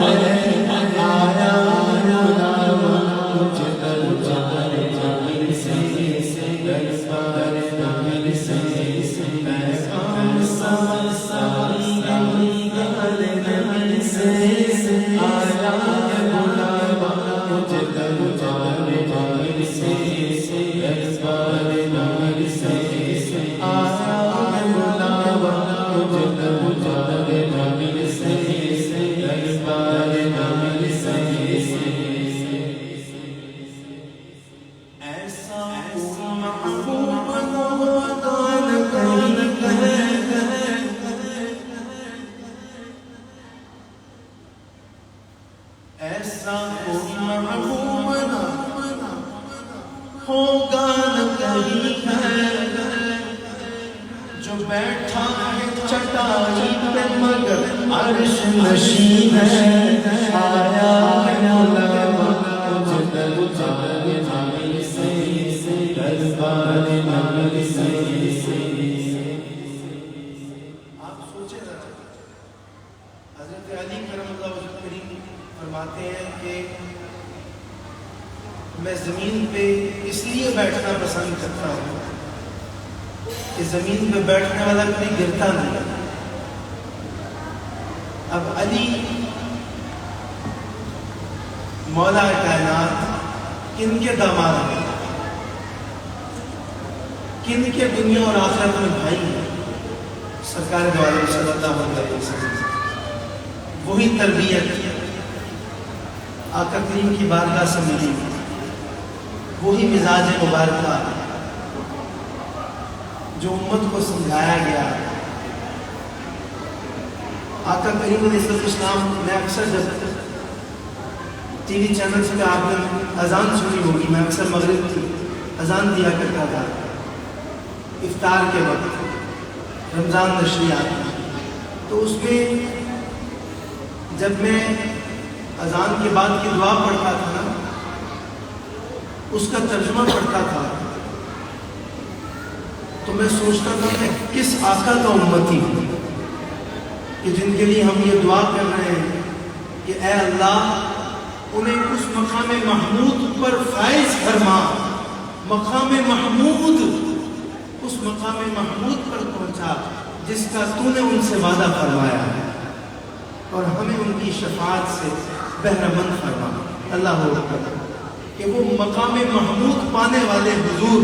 آیا بلاوا مجھے دربار نبی سے، دربار نبی سے، پیغام ساری گال نبی سے، آیا بلاوا مجھے دربار نبی سے، دربار نبی سے، آیا بلاوا مجھے دربار نبی سے، دربار نبی سے۔ ایسا محبوب نادان کہیں ہے، ایسا محبوب ہوگا نہ کہیں ہے، جو بیٹھا ہے چٹائی پہ مگر عرش نشین ہے، آیا بلاوا مجھے دربار نبی سے، دربار نبی سے۔ آپ سوچیں ذرا، حضرت علی کرم اللہ وجہ کریم فرماتے ہیں کہ میں زمین پہ اس لیے بیٹھنا پسند کرتا ہوں کہ زمین پہ بیٹھنے والا کبھی گرتا نہیں۔ اب علی مولا کائنات کن کے داماد ہیں، کن کے دنیا اور آخرت میں بھائی ہیں؟ سرکار دو عالم صلی اللہ علیہ وسلم۔ وہی تربیت آقا کریم کی بارگاہ سے ملی، وہی مزاج مبارکہ جو امت کو سمجھایا گیا۔ آقا کریم علیہ السلام، میں اکثر جب ٹی وی چینلز پہ آپ نے اذان سنی ہوگی، میں اکثر مغرب کی اذان دیا کرتا تھا افطار کے وقت، رمضان نشریات، تو اس میں جب میں اذان کے بعد کی دعا پڑھتا تھا نا، اس کا ترجمہ پڑھتا تھا تو میں سوچتا تھا کہ کس آقا کا امتی ہوں کہ جن کے لیے ہم یہ دعا کر رہے ہیں کہ اے اللہ انہیں اس مقام محمود پر فائز فرما، مقام محمود، اس مقام محمود پر پہنچا جس کا تو نے ان سے وعدہ فرمایا ہے، اور ہمیں ان کی شفاعت سے بہرہ مند فرما۔ اللہ اکبر، کہ وہ مقام محمود پانے والے حضور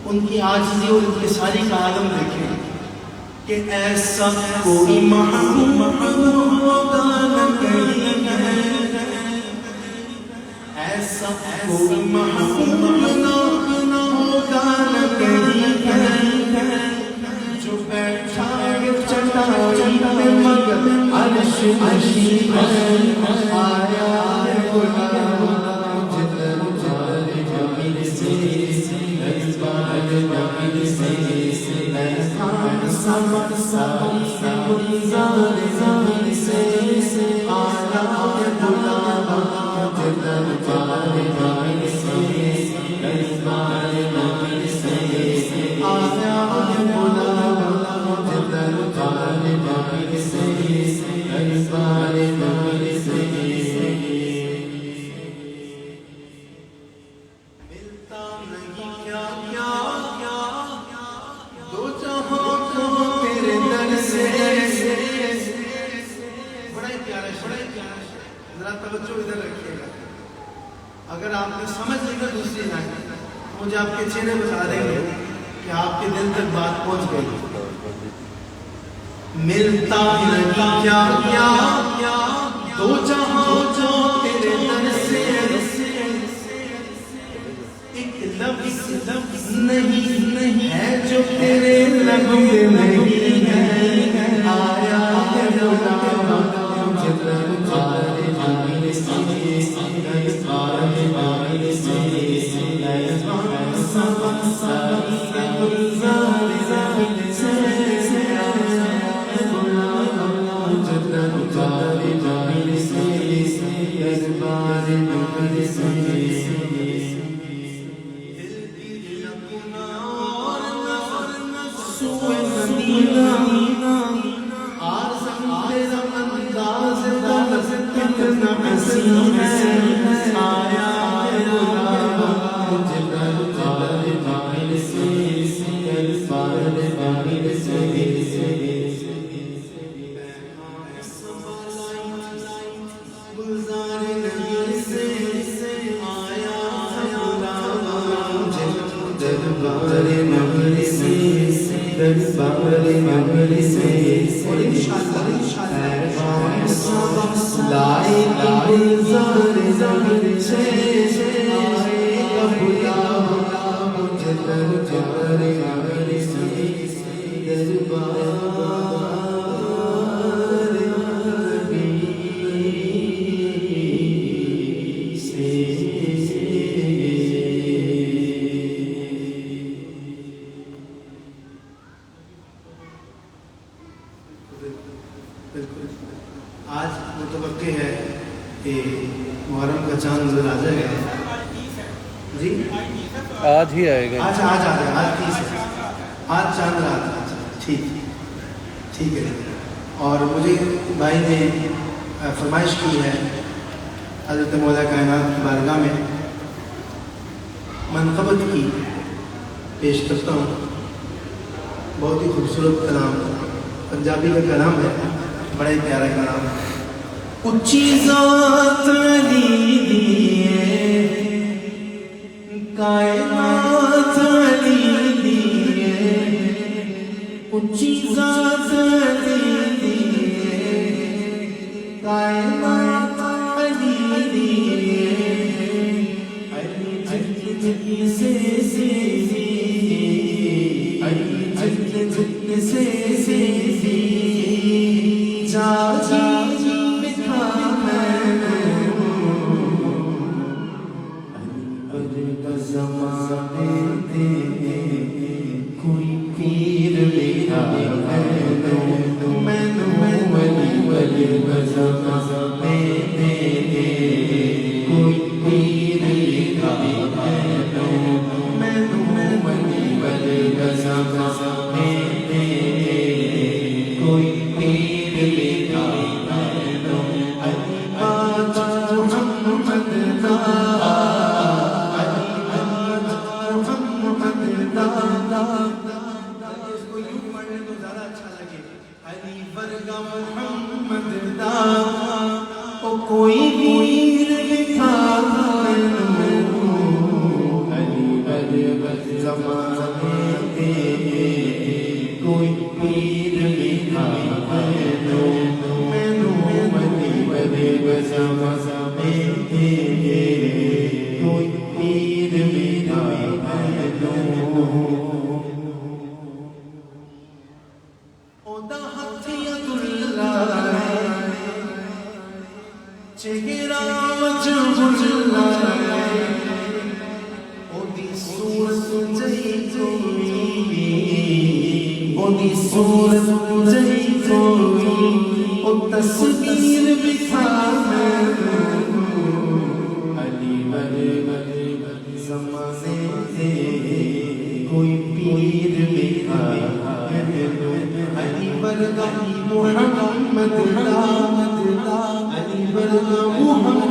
ان کی عاجزی اور انکساری کا عالم دیکھیں کہ ایسا کوئی محبوب ہوگا نہ کہیں ہے، ایسا کوئی محبوب ہوگا نہ کہیں ہے، جو بیٹھا ہے چٹائی پہ مگر عرش نشین ہے، آیا بلاوا مجھے دربار نبی سے، دربار نبی سے، پیغام ساری گال نبی سے، آیا بلاوا مجھے دربار نبی سے، دربار نبی سے، آیا بلاوا مجھے دربار نبی سے، دربار نبی سے۔ ملتا نہیں کیا کیا دو جہاں کو تیرے در سے، بڑا ہی پیارا شعر، ذرا توجہ ادھر رکھیے گا، اگر آپ نے سمجھ لی تو دوسری لائن مجھے آپ کے چہرے بتا دیں گے کہ آپ کے دل تک بات پہنچ گئی۔ ملتا نہیں کیا کیا دو جہاں جو تیرے در سے، ایک لفظ نہیں ہے جو تیرے لب میں نہیں ہے، آیا بلاوا مجھے دربار نبی سے، دربار نبی سے، پیغام ساری گلزار نبی سے، بلاوا مجھے دربار نبی سے، دربار نبی سے۔ آج متوقع ہے کہ محرم کا چاند نظر آ جائے گا جی، آج ہی آئے گا، آج آ جائے گا، آج 30 ہے، آج چاند رات ہے، ٹھیک ہے۔ اور مجھے بھائی نے فرمائش کی ہے حضرت مولا کائنات کی بارگاہ میں منقبت کی پیش کرتا ہوں۔ بہت ہی خوبصورت کلام، پنجابی کا کلام ہے، بڑا ہی پیارا کلام ہے۔ اچھی ذات علی دیے کائنات علی دیے، اچھی ذات علی دیے کائنات علی دیے، علی جتنی سے سیدھی، علی جتنی سے سیدھی، کوئی ویر لکھا زمانے کوئی پیر لکھا کوئی پیر لکھا چہرہ مجھول لائے، اودی صورت جئی کوئی، اودی صورت جئی کوئی، او تصویر بکھا علی زمانے کوئی پیر بکھا علی ورگا محمد علی ورگا محمد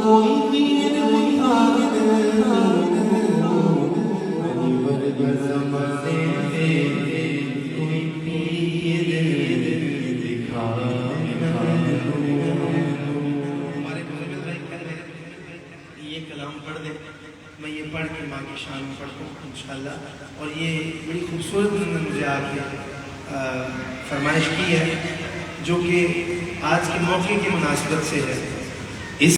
کوئی پیر لکھا علی ورگا زمانے کوئی پیر لکھا۔ ہمارے محمد بھائی کہہ رہے ہیں یہ کلام پڑھ دیں، میں یہ پڑھ کے ماں کی شان میں پڑھتا ہوں انشاءاللہ۔ اور یہ بڑی خوبصورت مجھے آپ کی فرمائش کی ہے جو کہ آج کے موقع کی مناسبت سے ہے۔ اس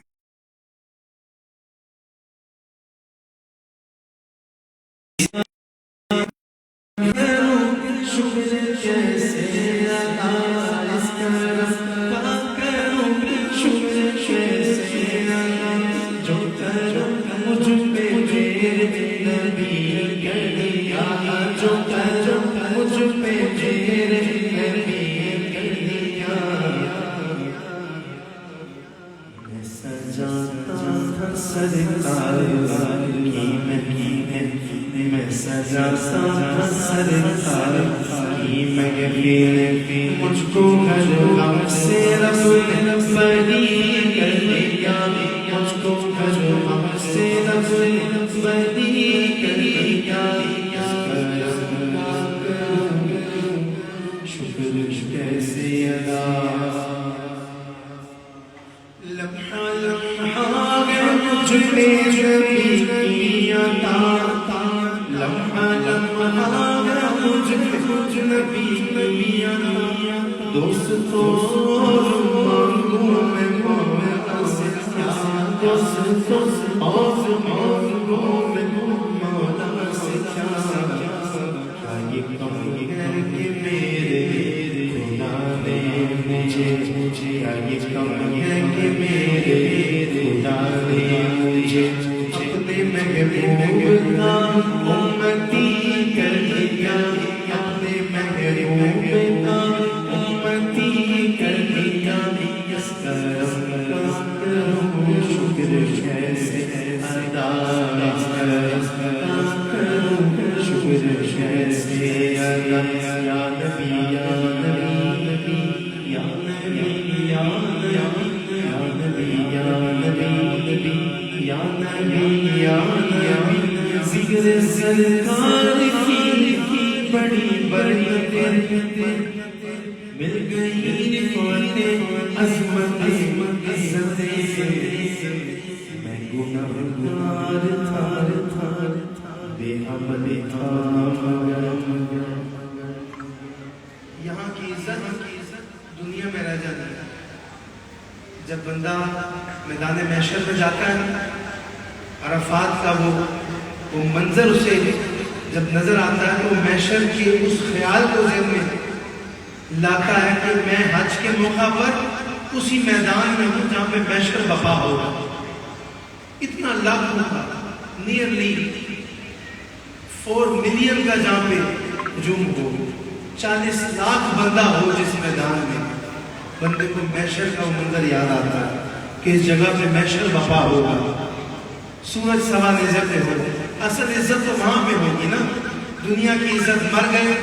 شکر کیسے ادا اس کرم کا کروں، شکر کیسے ادا جو کرم مجھ پہ میرے نبی کر دیا، جو کرم مجھ پہ میرے نبی کر دیا۔ میں سجاتا تھا سرکار کی محنت، میں سجاتا تھا سرکار کی محنت، مجھ کو گھر غم سے رب نے بری کر دیا، مجھ کو گھر غم سے رب نے بری کر دیا۔ کچھ نبی دوستوں مانگوں میں مولا سے کیا دوستوں اور مانگوں میں مولا سے کیا یہ کم ہے کہ میرے خدا نے مجھے کیا یہ کم ہے کہ میرے خدا نے مجھے اپنے محبوب کا امتی کر دیا اپنے محبوب کا امتی کر دیا اس کرم کا شکر کیسے ادا کروں شکر کیسے ادا یا نبی یا نبی یا نبی یا نبی یا نبی یا نبی یا نبی ذکر سرکار کی بڑی برکت مل گئی رفعت عظمت عزت میں گنہگار تھا بے عمل تھا یہاں کی عزت دنیا میں رہ جاتی ہے جب بندہ میدان محشر پہ جاتا ہے عرفات کا وہ منظر اسے جب نظر آتا ہے تو محشر کے اس خیال کو ذہن میں لاتا ہے کہ میں حج کے موقع پر اسی میدان میں ہوں جہاں پہ محشر بپا ہوگا اتنا لاکھ ہوگا نیئرلی 4 ملین کا جہاں پہ ہجوم ہو 40 لاکھ بندہ ہو جس میدان میں بندے کو محشر کا وہ منظر یاد آتا ہے کہ اس جگہ پہ محشر بپا ہوگا سورج سوال عزت ہو اصل عزت تو وہاں پہ ہوگی نا دنیا کی عزت مر گئے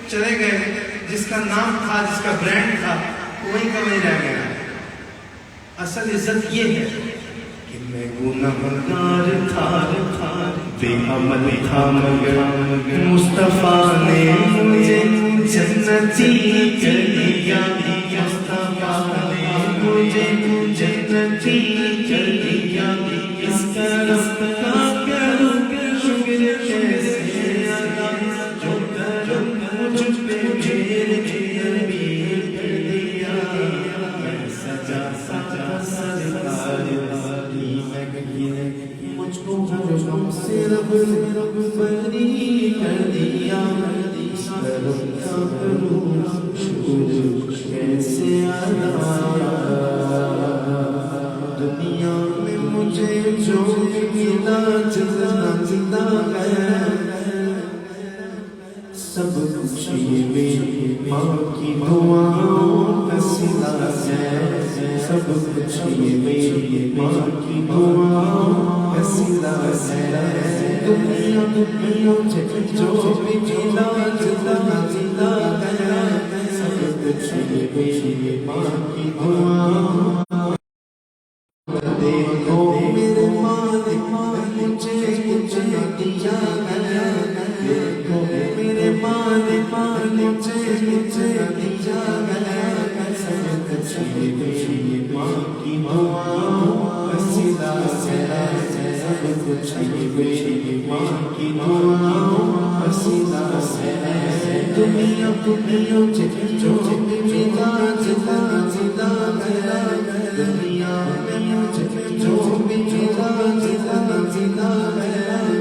چلے گئے جس کا نام تھا جس کا برانڈ تھا وہیں کا وہیں رہ گیا اصل عزت یہ ہے کہ میں گنہگار تھا بے عمل تھا مگر مصطفیٰ نے مجھے جنتی کر دیا مصطفیٰ نے مجھے جنتی کر دیا اس کرم کا کروں شکر کیسے ادا جو کرم مجھ پہ میرے نبی کر دیا میں سجا سرکار علی میں کہیے مجھ کو غم سے رب بری کر دیا اس کرم کا کروں شکر کیسے ادا دنیا میں مجھے جو ملا زندہ ہے سب کچھ یہ میری ماں کی دعاؤں کا صلہ ہے سب کچھ یہ میری ماں کی دعاؤں کا صلہ ہے دنیا میں مجھے جو ملا زندہ ہے سب کچھ یہ میری ماں کی دعاؤں دیکھو میرے مالک مجھے کچھ نہ دیا گیا دیکھو میرے مالک مجھے کچھ نہ دیا گیا سب کچھ میری ماں کی دعاؤں کا صلہ ہے سب کچھ میری ماں کی دعاؤں کا صلہ ہے دنیا مجھے جو ملا زندہ گیا دنیا میں مجھے جو ملا زندہ گیا